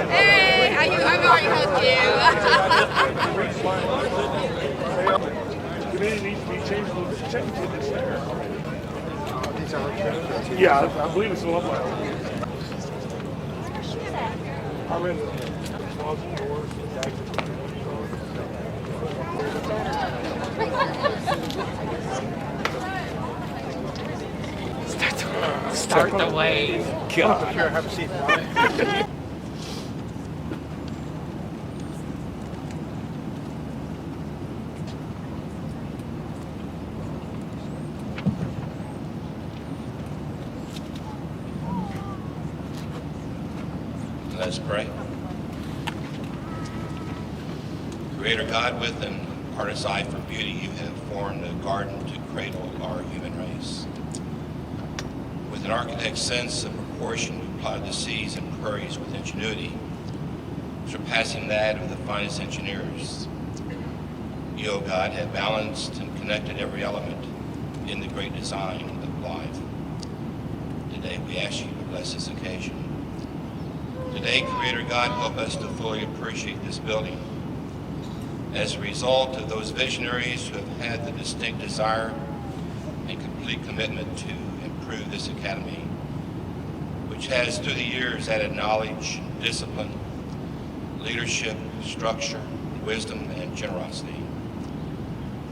Hey, how you? I'm already hosting You. Need to be changed to this there. Yeah, I believe it's a lot like I'm in closet doors. Start the wave. God. Here, have a seat. Let's pray. Creator God, with an artist's eye for beauty, you have formed a garden to cradle our human race. With an architect's sense of proportion, you plotted the seas and prairies with ingenuity, surpassing that of the finest engineers. You, O God, have balanced and connected every element in the great design of life. Today we ask you to bless this occasion. Today, Creator God, help us to fully appreciate this building as a result of those visionaries who have had the distinct desire and complete commitment to improve this academy, which has through the years added knowledge, discipline, leadership, structure, wisdom, and generosity.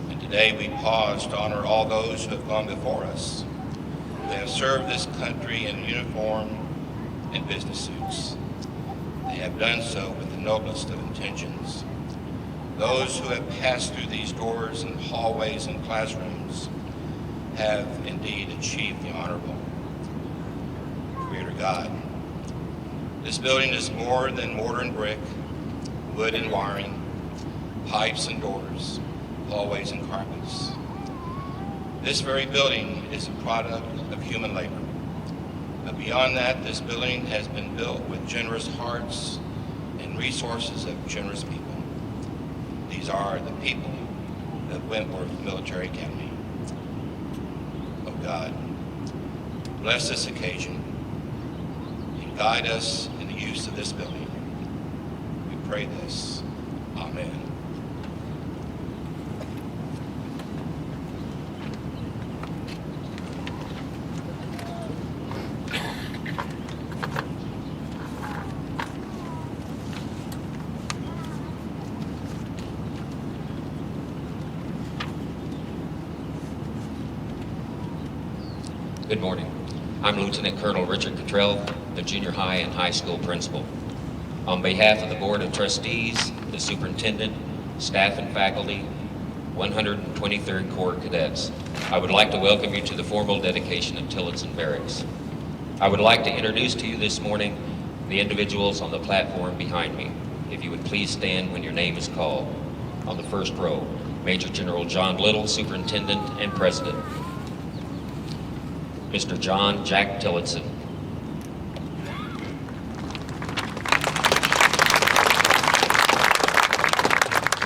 And today we pause to honor all those who have gone before us, who have served this country in uniform and business suits. They have done so with the noblest of intentions. Those who have passed through these doors and hallways and classrooms have indeed achieved the honorable. Creator God, this building is more than mortar and brick, wood and wiring, pipes and doors, hallways and carpets. This very building is a product of human labor. But beyond that, this building has been built with generous hearts and resources of generous people. These are the people of Wentworth Military Academy. Oh God, bless this occasion and guide us in the use of this building. We pray this. Amen. Good morning. I'm Lieutenant Colonel Richard Cottrell, the junior high and high school principal. On behalf of the Board of Trustees, the Superintendent, staff and faculty, 123rd Corps Cadets, I would like to welcome you to the formal dedication of Tillotson Barracks. I would like to introduce to you this morning the individuals on the platform behind me. If you would please stand when your name is called. On the first row, Major General John Little, Superintendent and President. Mr. John Jack Tillotson.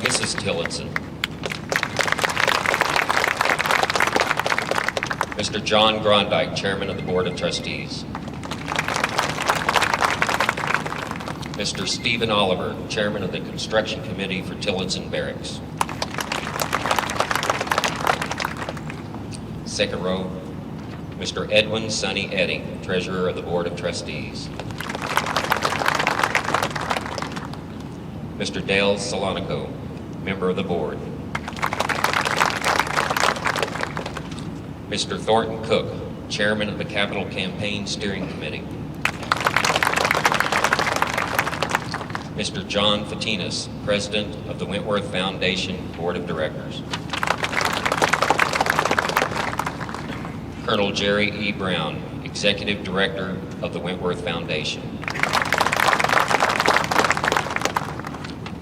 Mrs. Tillotson. Mr. John Groendyke, Chairman of the Board of Trustees. Mr. Stephen Oliver, Chairman of the Construction Committee for Tillotson Barracks. Second row, Mr. Edwin Sonny Eddy, Treasurer of the Board of Trustees. Mr. Dale Solonico, Member of the Board. Mr. Thornton Cook, Chairman of the Capital Campaign Steering Committee. Mr. John Fotenos, President of the Wentworth Foundation Board of Directors. Colonel Jerry E. Brown, Executive Director of the Wentworth Foundation.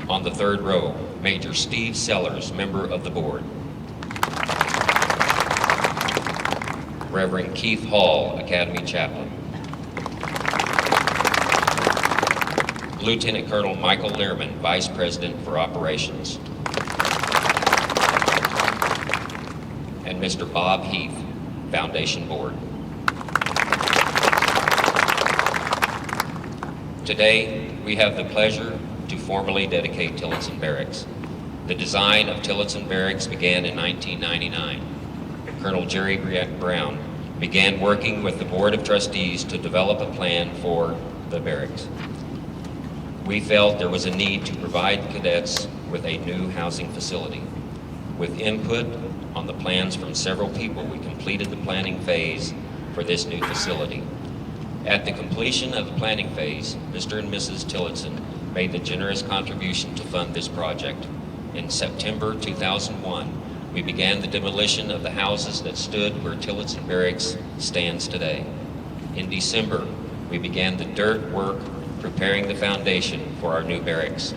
On the third row, Major Steve Sellers, member of the board. Reverend Keith Hall, Academy Chaplain. Lieutenant Colonel Michael Learman, Vice President for Operations. And Mr. Bob Heath, Foundation Board. Today, we have the pleasure to formally dedicate Tillotson Barracks. The design of Tillotson Barracks began in 1999. Colonel Jerry Brown began working with the Board of Trustees to develop a plan for the barracks. We felt there was a need to provide cadets with a new housing facility. With input on the plans from several people, we completed the planning phase for this new facility. At the completion of the planning phase, Mr. and Mrs. Tillotson made the generous contribution to fund this project. In September 2001, we began the demolition of the houses that stood where Tillotson Barracks stands today. In December, we began the dirt work preparing the foundation for our new barracks.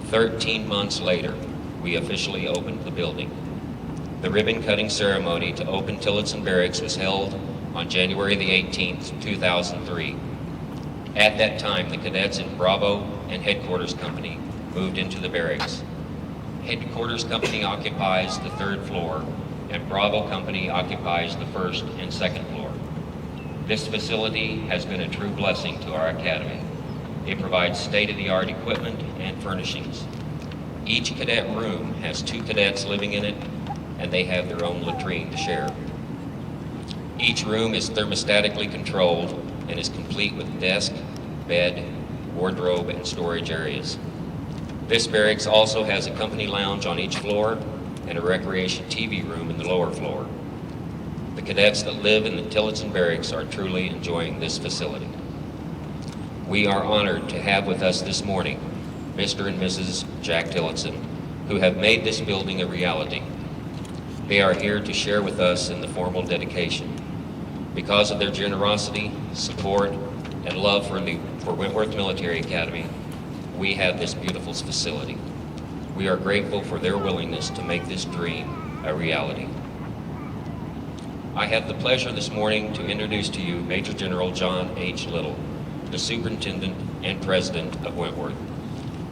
13 months later, we officially opened the building. The ribbon-cutting ceremony to open Tillotson Barracks was held on January the 18th, 2003. At that time, the cadets in Bravo and Headquarters Company moved into the barracks. Headquarters Company occupies the third floor, and Bravo Company occupies the first and second floor. This facility has been a true blessing to our academy. It provides state-of-the-art equipment and furnishings. Each cadet room has 2 cadets living in it, and they have their own latrine to share. Each room is thermostatically controlled and is complete with desk, bed, wardrobe, and storage areas. This barracks also has a company lounge on each floor and a recreation TV room in the lower floor. The cadets that live in the Tillotson Barracks are truly enjoying this facility. We are honored to have with us this morning Mr. and Mrs. Jack Tillotson, who have made this building a reality. They are here to share with us in the formal dedication. Because of their generosity, support, and love for Wentworth Military Academy, we have this beautiful facility. We are grateful for their willingness to make this dream a reality. I have the pleasure this morning to introduce to you Major General John H. Little, the Superintendent and President of Wentworth.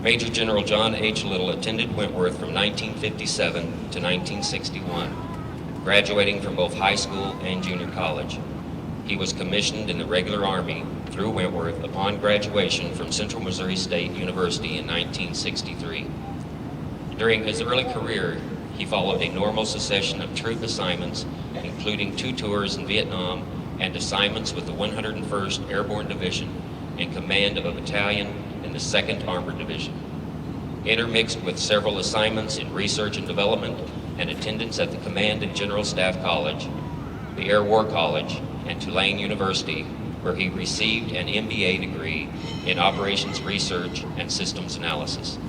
Major General John H. Little attended Wentworth from 1957 to 1961, graduating from both high school and junior college. He was commissioned in the regular Army through Wentworth upon graduation from Central Missouri State University in 1963. During his early career, he followed a normal succession of troop assignments, including 2 tours in Vietnam and assignments with the 101st Airborne Division in command of a battalion in the 2nd Armored Division. Intermixed with several assignments in research and development and attendance at the Command and General Staff College, the Air War College, and Tulane University, where he received an MBA degree in Operations Research and Systems Analysis.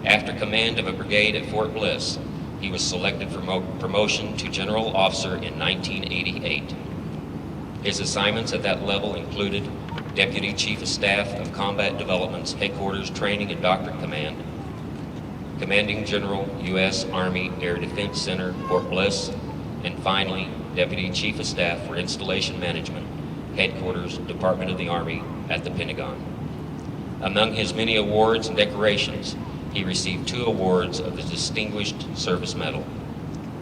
After command of a brigade at Fort Bliss, he was selected for promotion to General Officer in 1988. His assignments at that level included Deputy Chief of Staff of Combat Development's Headquarters Training and Doctrine Command, Commanding General, U.S. Army Air Defense Center, Fort Bliss, and finally, Deputy Chief of Staff for Installation Management, Headquarters, Department of the Army at the Pentagon. Among his many awards and decorations, he received 2 awards of the Distinguished Service Medal.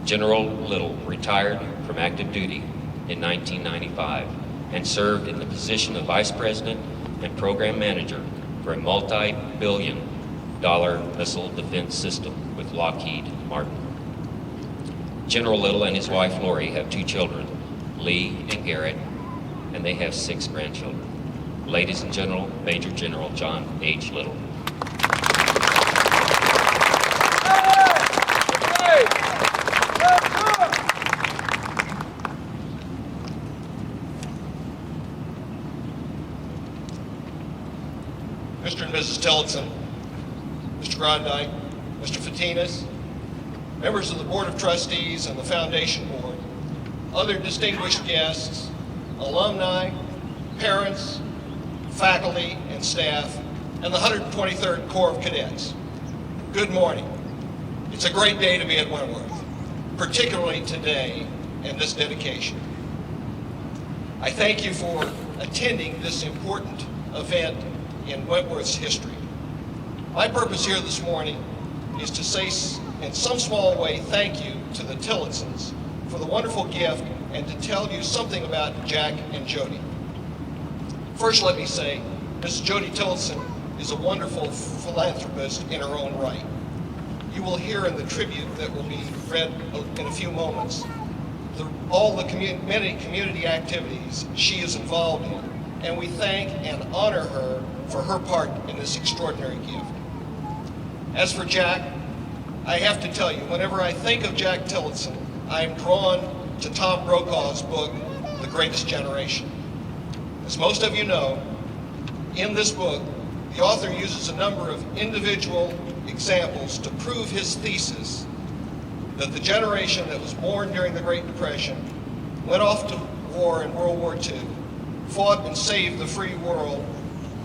General Little retired from active duty in 1995 and served in the position of Vice President and Program Manager for a multi-billion-dollar missile defense system with Lockheed Martin. General Little and his wife Lori have 2 children, Lee and Garrett, and they have 6 grandchildren. Ladies and gentlemen, Major General John H. Little. Mr. and Mrs. Tillotson, Mr. Groendyke, Mr. Fotenos, members of the Board of Trustees and the Foundation Board, other distinguished guests, alumni, parents, faculty and staff, and the 123rd Corps of Cadets. Good morning. It's a great day to be at Wentworth, particularly today and this dedication. I thank you for attending this important event in Wentworth's history. My purpose here this morning is to say, in some small way, thank you to the Tillotsons for the wonderful gift and to tell you something about Jack and Jody. First, let me say, Mrs. Jody Tillotson is a wonderful philanthropist in her own right. You will hear in the tribute that will be read in a few moments many community activities she is involved in, and we thank and honor her for her part in this extraordinary gift. As for Jack, I have to tell you, whenever I think of Jack Tillotson, I am drawn to Tom Brokaw's book, The Greatest Generation. As most of you know, in this book, the author uses a number of individual examples to prove his thesis that the generation that was born during the Great Depression, went off to war in World War II, fought and saved the free world,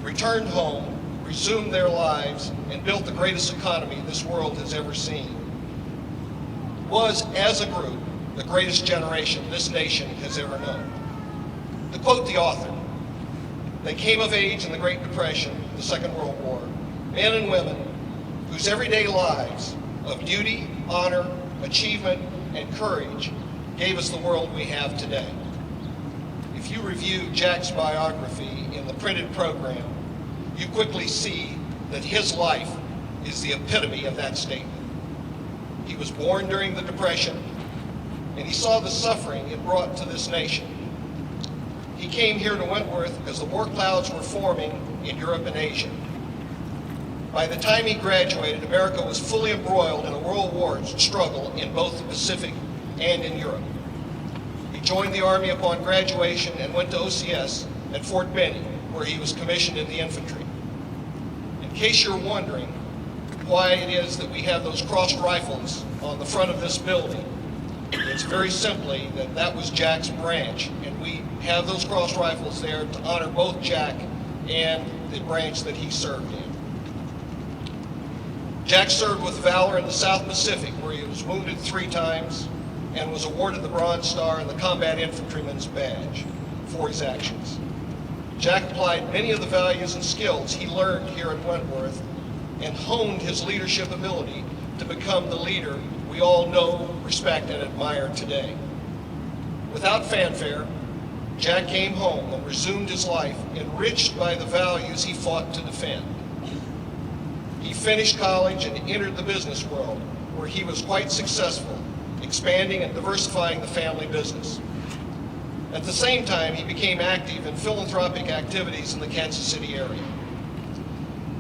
returned home, resumed their lives, and built the greatest economy this world has ever seen, was, as a group, the greatest generation this nation has ever known. To quote the author, they came of age in the Great Depression, the Second World War, men and women whose everyday lives of duty, honor, achievement, and courage gave us the world we have today. If you review Jack's biography in the printed program, you quickly see that his life is the epitome of that statement. He was born during the Depression, and he saw the suffering it brought to this nation. He came here to Wentworth as the war clouds were forming in Europe and Asia. By the time he graduated, America was fully embroiled in a world war struggle in both the Pacific and in Europe. He joined the Army upon graduation and went to OCS at Fort Benning, where he was commissioned in the infantry. In case you're wondering why it is that we have those crossed rifles on the front of this building, it's very simply that that was Jack's branch, and we have those crossed rifles there to honor both Jack and the branch that he served in. Jack served with valor in the South Pacific, where he was wounded 3 times and was awarded the Bronze Star and the Combat Infantryman's Badge for his actions. Jack applied many of the values and skills he learned here at Wentworth and honed his leadership ability to become the leader we all know, respect, and admire today. Without fanfare, Jack came home and resumed his life enriched by the values he fought to defend. He finished college and entered the business world, where he was quite successful, expanding and diversifying the family business. At the same time, he became active in philanthropic activities in the Kansas City area.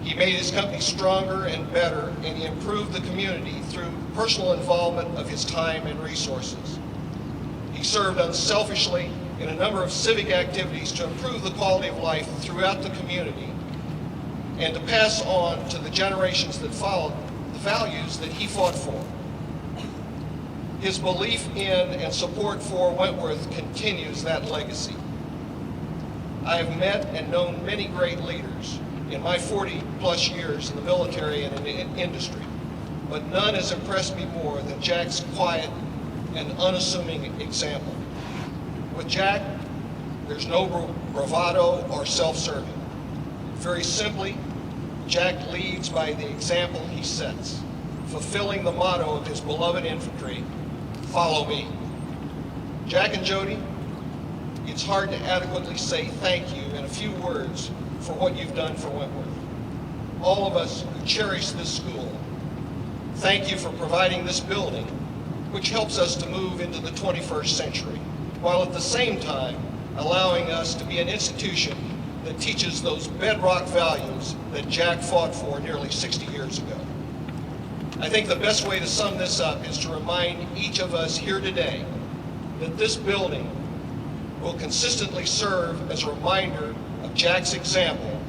He made his company stronger and better, and he improved the community through personal involvement of his time and resources. He served unselfishly in a number of civic activities to improve the quality of life throughout the community and to pass on to the generations that followed the values that he fought for. His belief in and support for Wentworth continues that legacy. I have met and known many great leaders in my 40-plus years in the military and in industry, but none has impressed me more than Jack's quiet and unassuming example. With Jack, there's no bravado or self-serving. Very simply, Jack leads by the example he sets, fulfilling the motto of his beloved infantry, "Follow me." Jack and Jody, it's hard to adequately say thank you in a few words for what you've done for Wentworth. All of us who cherish this school, thank you for providing this building, which helps us to move into the 21st century, while at the same time allowing us to be an institution that teaches those bedrock values that Jack fought for nearly 60 years ago. I think the best way to sum this up is to remind each of us here today that this building will consistently serve as a reminder of Jack's example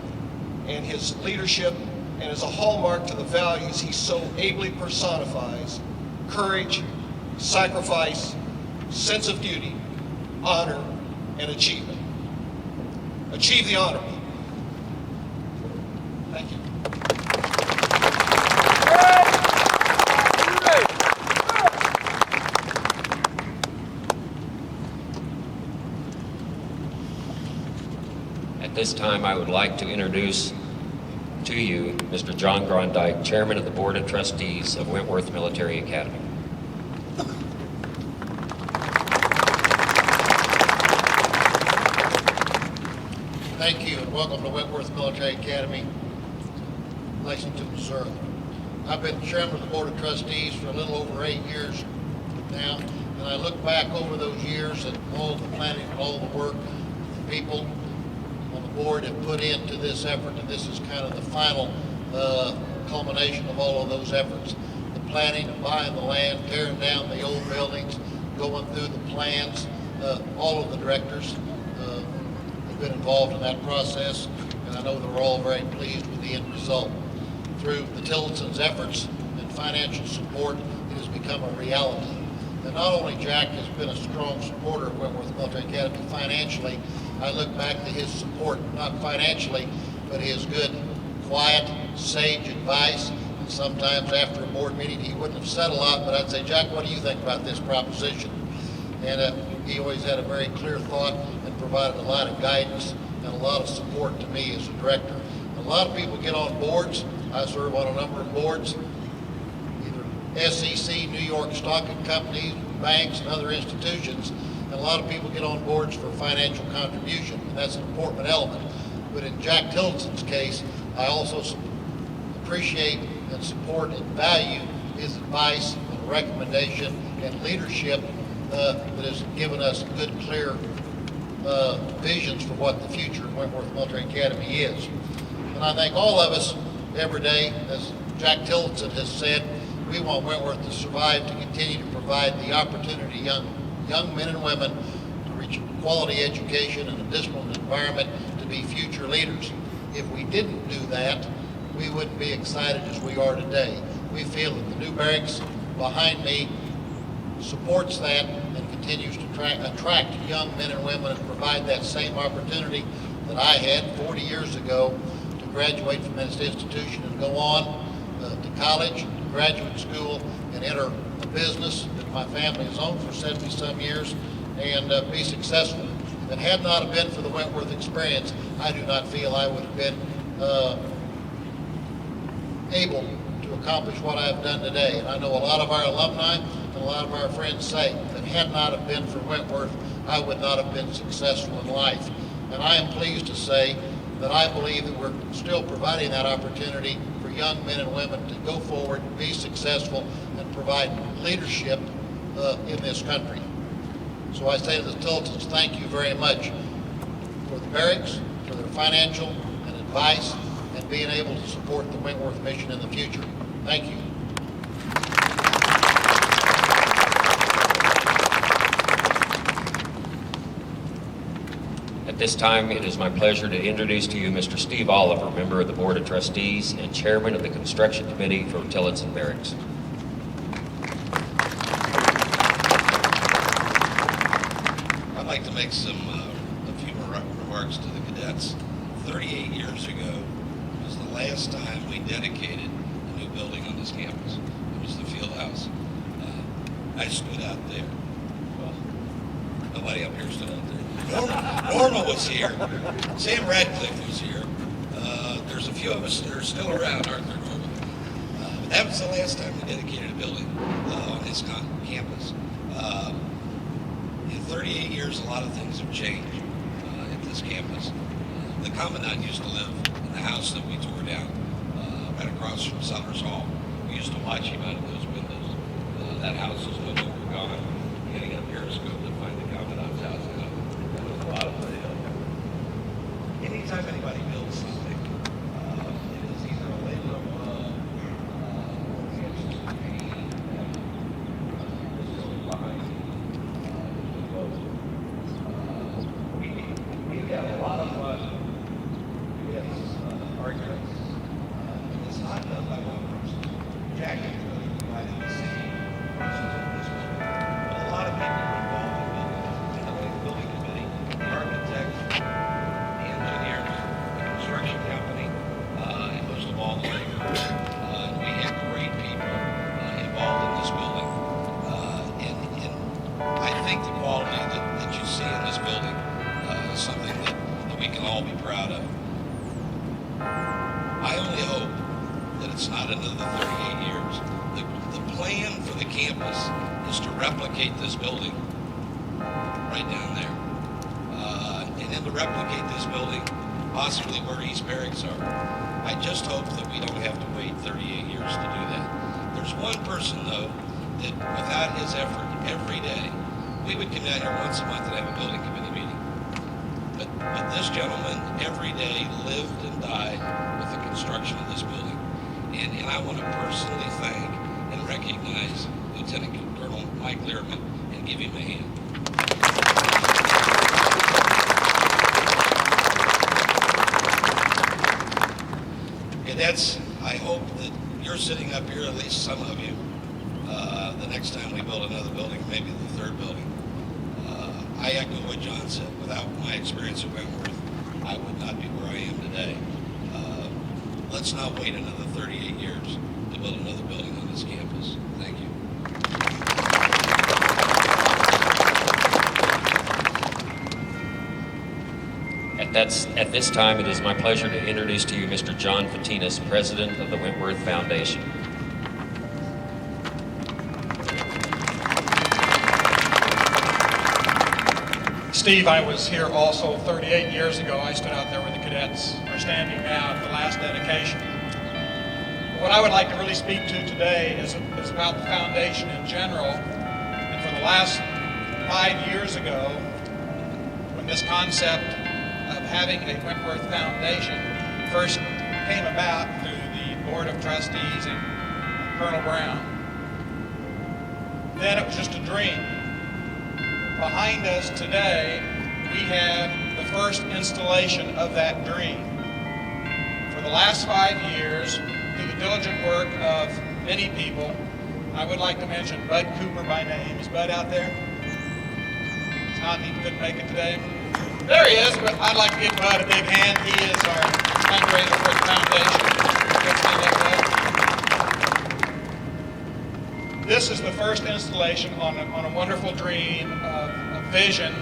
and his leadership, and as a hallmark to the values he so ably personifies: courage, sacrifice, sense of duty, honor, and achievement. Achieve the honor. Thank you. At this time, I would like to introduce to you Mr. John Groendyke, Chairman of the Board of Trustees of Wentworth Military Academy. Thank you, and welcome to Wentworth Military Academy, Lexington, Missouri. I've been chairman of the Board of Trustees for a little over 8 years now, and I look back over those years at all the planning and all the work the people on the board have put into this effort, and this is kind of the final culmination of all of those efforts. The planning of buying the land, tearing down the old buildings, going through the plans, all of the directors been involved in that process, and I know they're all very pleased with the end result. Through the Tillotson's efforts and financial support, it has become a reality. And not only Jack has been a strong supporter of Wentworth Military Academy financially, I look back to his support, not financially, but his good, quiet, sage advice. And sometimes after a board meeting, he wouldn't have said a lot, but I'd say, Jack, what do you think about this proposition? And he always had a very clear thought and provided a lot of guidance and a lot of support to me as a director. A lot of people get on boards. I serve on a number of boards, either SEC, New York stock companies, banks, and other institutions. And a lot of people get on boards for financial contribution, and that's an important element. But in Jack Tillotson's case, I also appreciate and support and value his advice and recommendation and leadership that has given us good, clear visions for what the future of Wentworth Military Academy is. And I think all of us every day, as Jack Tillotson has said, we want Wentworth to survive, to continue to provide the opportunity young men and women to reach quality education and a disciplined environment to be future leaders. If we didn't do that, we wouldn't be excited as we are today. We feel that the new barracks behind me supports that and continues to attract young men and women and provide that same opportunity that I had 40 years ago to graduate from this institution and go on to college, to graduate school, and enter a business that my family has owned for 70-some years and be successful. If it had not have been for the Wentworth experience, I do not feel I would have been able to accomplish what I have done today. And I know a lot of our alumni and a lot of our friends say that had not have been for Wentworth, I would not have been successful in life. And I am pleased to say that I believe that we're still providing that opportunity for young men and women to go forward, be successful, and provide leadership in this country. So I say to the Tillotsons, thank you very much for the barracks, for their financial and advice, and being able to support the Wentworth mission in the future. Thank you. At this time, it is my pleasure to introduce to you Mr. Steve Oliver, member of the Board of Trustees and Chairman of the Construction Committee for Tillotson Barracks. I'd like to make a few remarks to the cadets. 38 years ago was the last time we dedicated a new building on this campus. It was the field house. I stood out there. Well, nobody up here stood out there. Norma was here. Sam Radcliffe was here. There's a few of us that are still around, aren't there, Norma? But that was the last time we dedicated a building on this campus. In 38 years, a lot of things have changed at this campus. The Commandant used to live in the house that we tore down, right across from Summers Hall. We used to watch him out of those windows. That house is no longer gone. Getting a periscope to find the Commandant's house now. That was a lot of money. Anytime anybody builds something, it is either a labor of love or it's just a pain. This building behind me is closed. We've got a lot of arguments all be proud of. I only hope that it's not another 38 years. The plan for the campus is to replicate this building right down there. And then to replicate this building possibly where East Barracks are. I just hope that we don't have to wait 38 years to do that. There's one person, though, that without his effort every day, we would come down here once a month and have a building committee meeting. But this gentleman every day lived and died with the construction of this building. And I want to personally thank and recognize Lieutenant Colonel Mike Learman and give him a hand. Cadets, I hope that you're sitting up here, at least some of you, the next time we build another building, maybe the third building. I echo what John said. Without my experience at Wentworth, I would not be where I am today. Let's not wait another 38 years to build another building on this campus. Thank you. At this time, it is my pleasure to introduce to you Mr. John Fotenos, President of the Wentworth Foundation. Steve, I was here also 38 years ago. I stood out there where the cadets are standing now at the last dedication. What I would like to really speak to today is about the foundation in general. And for the last 5 years ago, when this concept of having a Wentworth Foundation first came about through the Board of Trustees and Colonel Brown, then it was just a dream. Behind us today, we have the first installation of that dream. For the last 5 years, through the diligent work of many people, I would like to mention Bud Cooper by name. Is Bud out there? He couldn't make it today. There he is, but I'd like to give Bud a big hand. He is our fundraiser for the foundation. Let's stand up, Bud. This is the first installation on a wonderful dream of a vision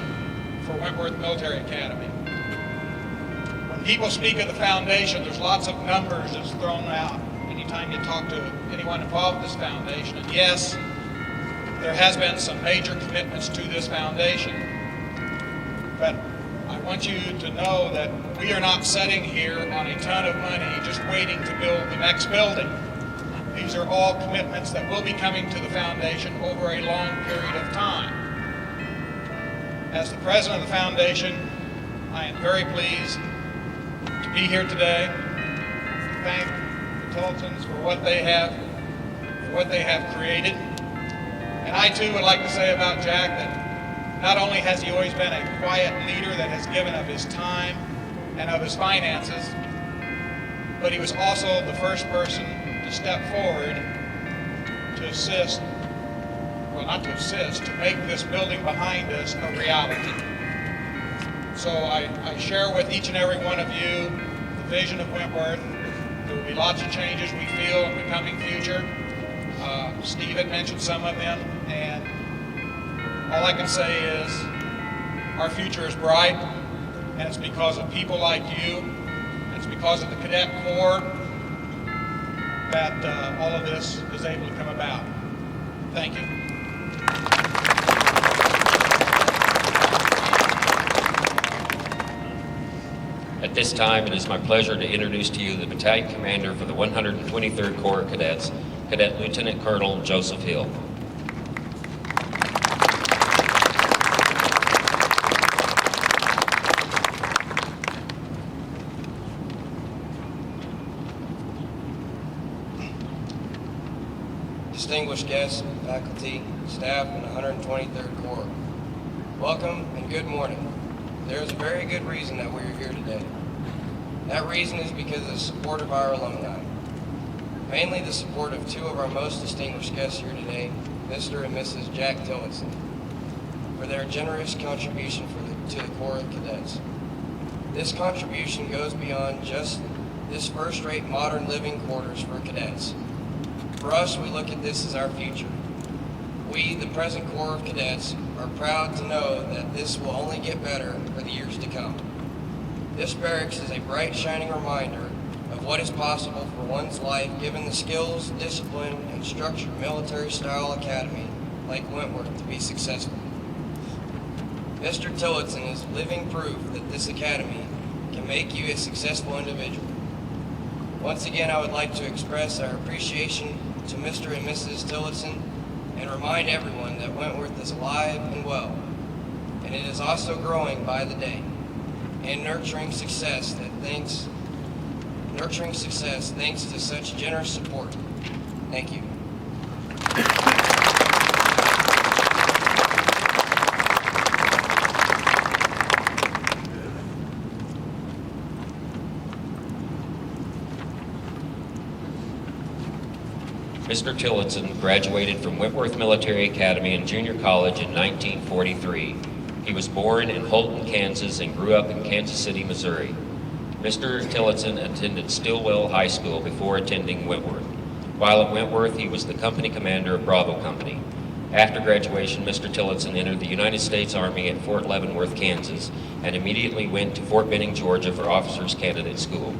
for Wentworth Military Academy. When people speak of the foundation, there's lots of numbers that's thrown out anytime you talk to anyone involved with this foundation. And yes, there has been some major commitments to this foundation. But I want you to know that we are not sitting here on a ton of money just waiting to build the next building. These are all commitments that will be coming to the foundation over a long period of time. As the president of the foundation, I am very pleased to be here today to thank the Tillotsons for what they have created. And I too would like to say about Jack that not only has he always been a quiet leader that has given of his time and of his finances, but he was also the first person to step forward to assist, well, not to assist, to make this building behind us a reality. So I share with each and every one of you the vision of Wentworth. There will be lots of changes we feel in the coming future. Steve had mentioned some of them, and all I can say is our future is bright, and it's because of people like you, and it's because of the Cadet Corps that all of this is able to come about. Thank you. At this time, it is my pleasure to introduce to you the Battalion Commander for the 123rd Corps of Cadets, Cadet Lieutenant Colonel Joseph Hill. Distinguished guests, faculty, staff, and the 123rd Corps. Welcome and good morning. There is a very good reason that we are here today. That reason is because of the support of our alumni. Mainly the support of two of our most distinguished guests here today, Mr. and Mrs. Jack Tillotson, for their generous contribution to the Corps of Cadets. This contribution goes beyond just this first-rate modern living quarters for cadets. For us, we look at this as our future. We, the present Corps of Cadets, are proud to know that this will only get better for the years to come. This barracks is a bright, shining reminder of what is possible for one's life given the skills, discipline, and structured military-style academy like Wentworth to be successful. Mr. Tillotson is living proof that this academy can make you a successful individual. Once again, I would like to express our appreciation to Mr. and Mrs. Tillotson and remind everyone that Wentworth is alive and well, and it is also growing by the day and nurturing success thanks to such generous support. Thank you. Mr. Tillotson graduated from Wentworth Military Academy and Junior College in 1943. He was born in Holton, Kansas, and grew up in Kansas City, Missouri. Mr. Tillotson attended Stillwell High School before attending Wentworth. While at Wentworth, he was the company commander of Bravo Company. After graduation, Mr. Tillotson entered the United States Army at Fort Leavenworth, Kansas, and immediately went to Fort Benning, Georgia for Officers Candidate School.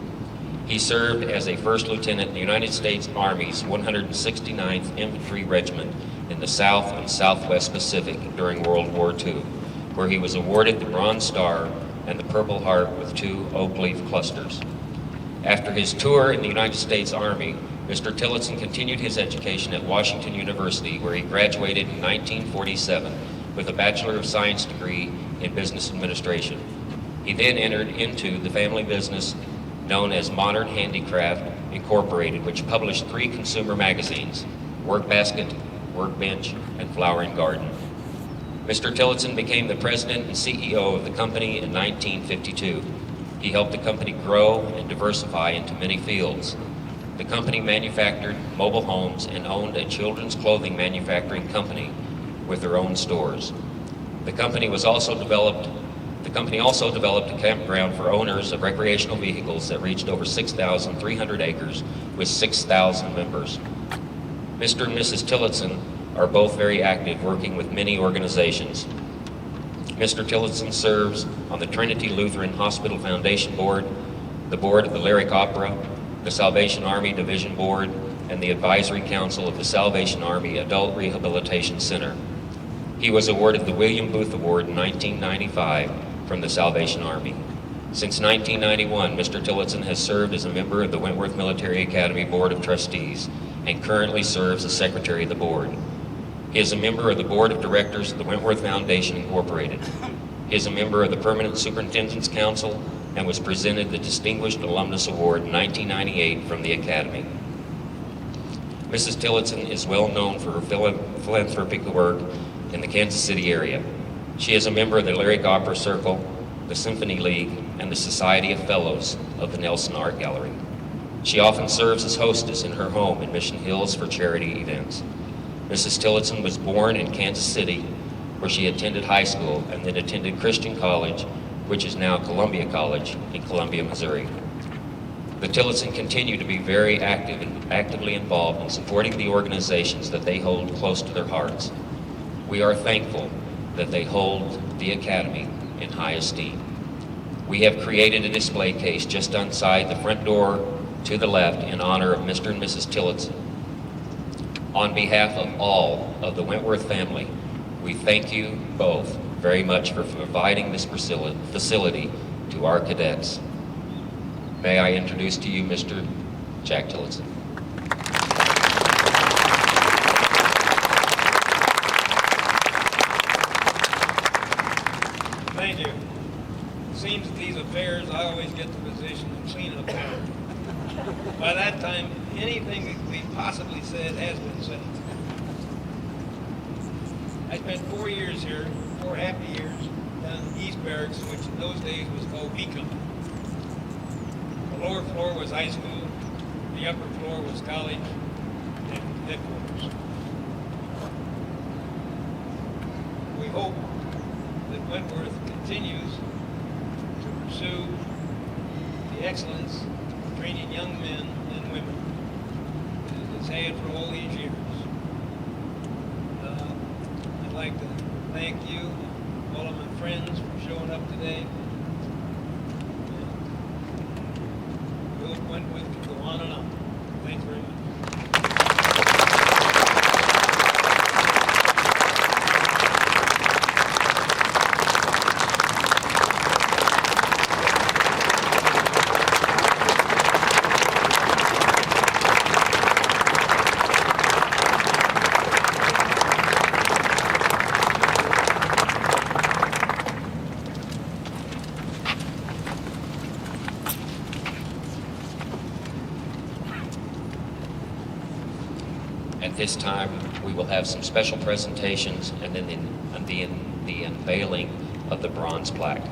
He served as a first lieutenant in the United States Army's 169th Infantry Regiment in the South and Southwest Pacific during World War II, where he was awarded the Bronze Star and the Purple Heart with 2 oak leaf clusters. After his tour in the United States Army, Mr. Tillotson continued his education at Washington University, where he graduated in 1947 with a Bachelor of Science degree in Business Administration. He then entered into the family business known as Modern Handicraft Incorporated, which published 3 consumer magazines, Workbasket, Workbench, and Flower and Garden. Mr. Tillotson became the president and CEO of the company in 1952. He helped the company grow and diversify into many fields. The company manufactured mobile homes and owned a children's clothing manufacturing company with their own stores. The company also developed a campground for owners of recreational vehicles that reached over 6,300 acres with 6,000 members. Mr. and Mrs. Tillotson are both very active, working with many organizations. Mr. Tillotson serves on the Trinity Lutheran Hospital Foundation Board, the board of the Lyric Opera, the Salvation Army Division Board, and the Advisory Council of the Salvation Army Adult Rehabilitation Center. He was awarded the William Booth Award in 1995 from the Salvation Army. Since 1991, Mr. Tillotson has served as a member of the Wentworth Military Academy Board of Trustees and currently serves as Secretary of the Board. He is a member of the Board of Directors of the Wentworth Foundation Incorporated. He is a member of the Permanent Superintendent's Council and was presented the Distinguished Alumnus Award in 1998 from the Academy. Mrs. Tillotson is well known for her philanthropic work in the Kansas City area. She is a member of the Lyric Opera Circle, the Symphony League, and the Society of Fellows of the Nelson Art Gallery. She often serves as hostess in her home in Mission Hills for charity events. Mrs. Tillotson was born in Kansas City, where she attended high school and then attended Christian College, which is now Columbia College in Columbia, Missouri. The Tillotson continue to be very active and actively involved in supporting the organizations that they hold close to their hearts. We are thankful that they hold the Academy in high esteem. We have created a display case just outside the front door to the left in honor of Mr. and Mrs. Tillotson. On behalf of all of the Wentworth family, we thank you both very much for providing this facility to our cadets. May I introduce to you Mr. Jack Tillotson. Thank you. It seems at these affairs I always get the position of cleanup man. By that time, anything that we possibly said has been said. I spent 4 years here, 4 happy years, down in East Barracks, which in those days was called B Company. The lower floor was high school, the upper floor was college and headquarters. We hope that Wentworth continues to pursue the excellence of training young men and women that it's had for all these years. I'd like to thank you, all of my friends, for showing up today. And Wentworth could go on and on. Thanks very much. At this time, we will have some special presentations and then the unveiling of the bronze plaque.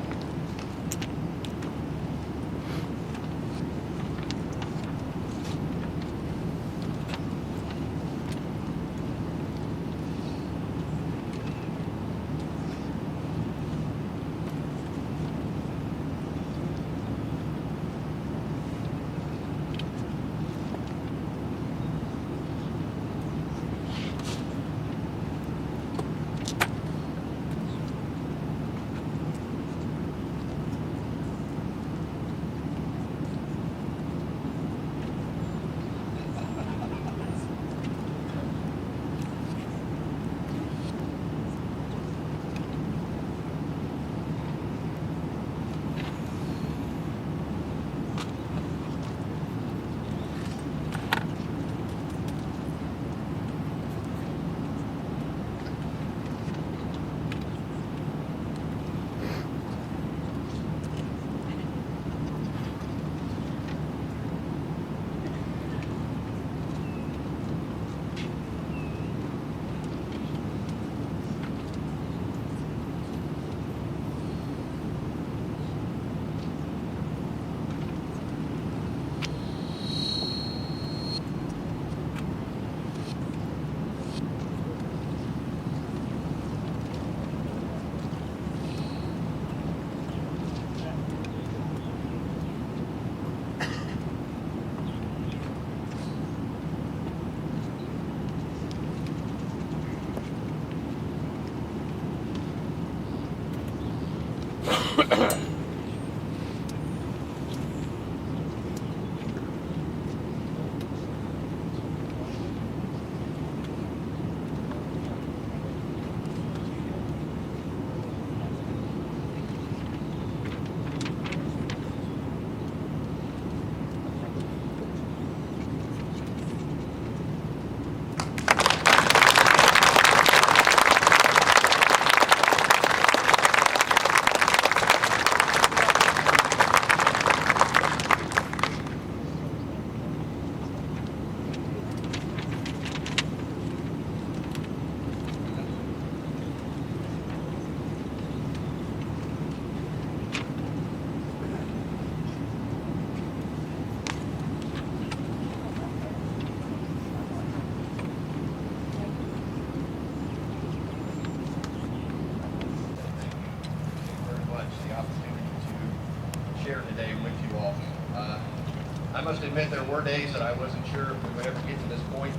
I must admit there were days that I wasn't sure if we would ever get to this point.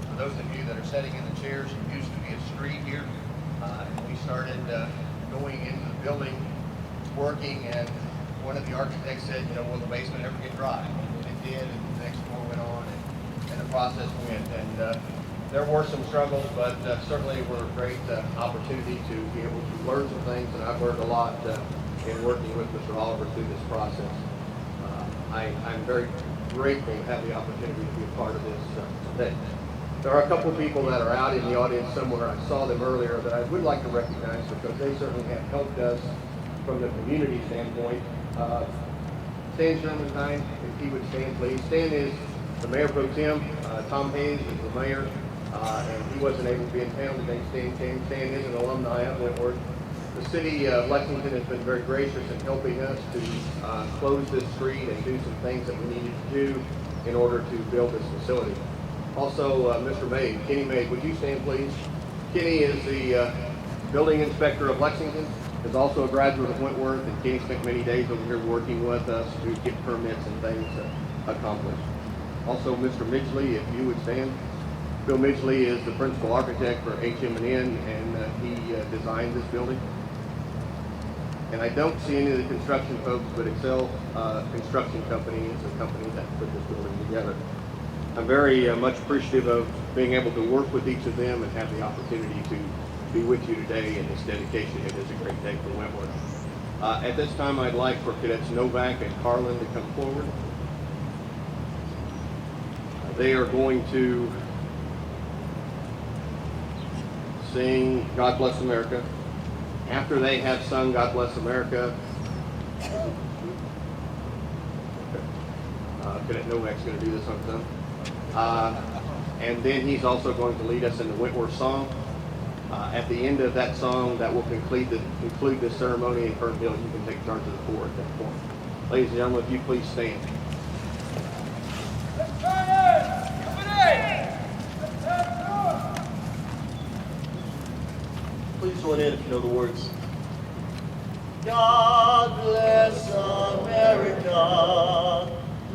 For those of you that are sitting in the chairs, it used to be a street here. And we started going into the building, working, and one of the architects said, you know, will the basement ever get dry? And it did, and the next floor went on, and the process went. And there were some struggles, but certainly were a great opportunity to be able to learn some things, and I've learned a lot in working with Mr. Oliver through this process. I'm very grateful to have the opportunity to be a part of this today. There are a couple of people that are out in the audience somewhere. I saw them earlier that I would like to recognize because they certainly have helped us from the community standpoint. Stan Shermanheim, if he would stand, please. Stan is the Mayor Pro Tem. Tom Hayes is the mayor, and he wasn't able to be in town today. Stan came. Stan is an alumni of Wentworth. The city of Lexington has been very gracious in helping us to close this street and do some things that we needed to do in order to build this facility. Also, Mr. May, Kenny May, would you stand please? Kenny is the building inspector of Lexington, is also a graduate of Wentworth, and Kenny spent many days over here working with us to get permits and things accomplished. Also, Mr. Midgley, if you would stand. Bill Midgley is the principal architect for HM&N, and he designed this building. And I don't see any of the construction folks, but Excel Construction Company is the company that put this building together. I'm very much appreciative of being able to work with each of them and have the opportunity to be with you today in this dedication. It is a great day for Wentworth. At this time, I'd like for Cadets Novak and Carlin to come forward. They are going to sing God Bless America. After they have sung God Bless America, Cadet Novak's going to do this on his own. And then he's also going to lead us in the Wentworth song. At the end of that song, that will conclude the ceremony, and Colonel Hill, you can take charge of the floor at that point. Ladies and gentlemen, if you please stand. Please join in if you know the words. God bless America,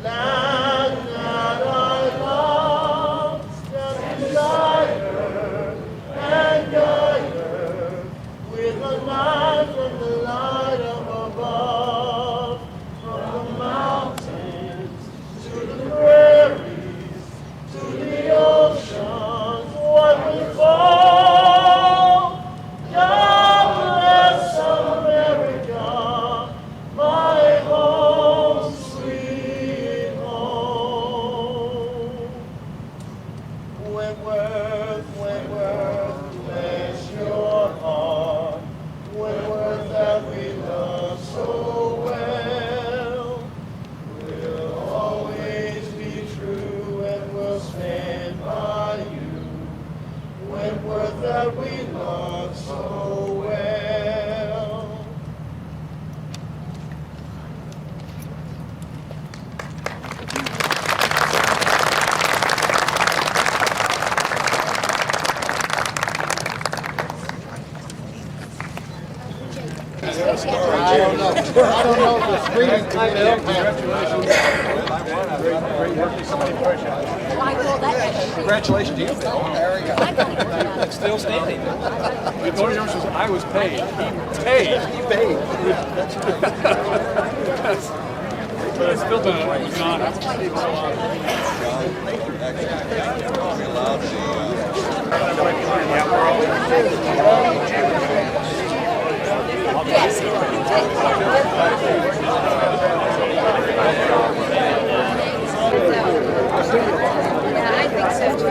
land that I love, stand beside her and guide her with a light from the light up above, from the mountains to the prairies to the oceans, what will fall. God bless America, my home, sweet home. Wentworth, Wentworth, bless your heart. Wentworth that we love so well will always be true and will stand by you. Wentworth that we love so well. I don't know if the screening committee. Congratulations to you, Bill. It's still standing. The only difference is I was paid. He paid. But I still don't know. It was not. Yes. Yeah, I think so too.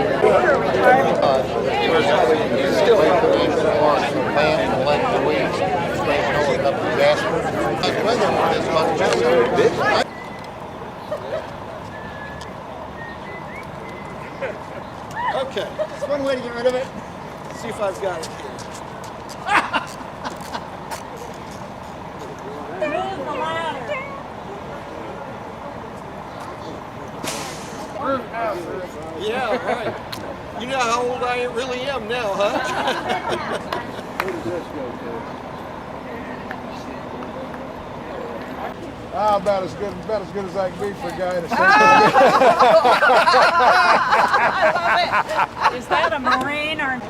Still have to be for land and let the weeds going up the gas. And weather is much better. Okay, that's one way to get rid of it. Let's see if I've got it here. Yeah, right. You know how old I really am now, huh? Where does this go to? About as good as I can be for a guy in a I love it. Is that a Marine or?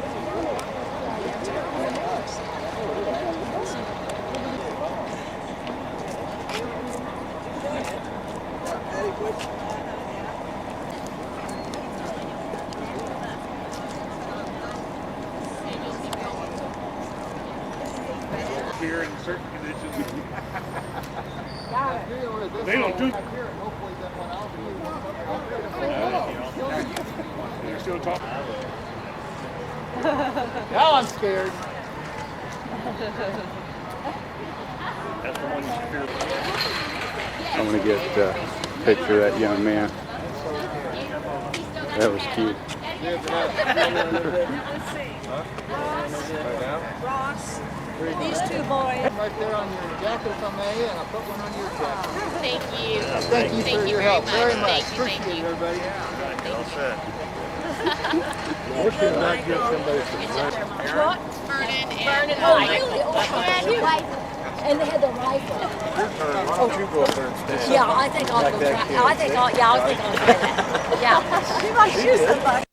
here in certain conditions. They don't do. They're still talking. Now I'm scared. That's the one you fear. I want to get a picture of that young man. That was cute. Ross, these two boys. Right there on your jacket if I may, and I'll put one on your jacket. Thank you. Thank you for your help very much. Thank Appreciate you. it, everybody. All set. What should not give somebody some What? Vernon and Vernon. oh, really? And they had the rifle. Why don't you go up there and stand? Yeah, I think I'll go try. I think I'll try that. Yeah. She might shoot somebody.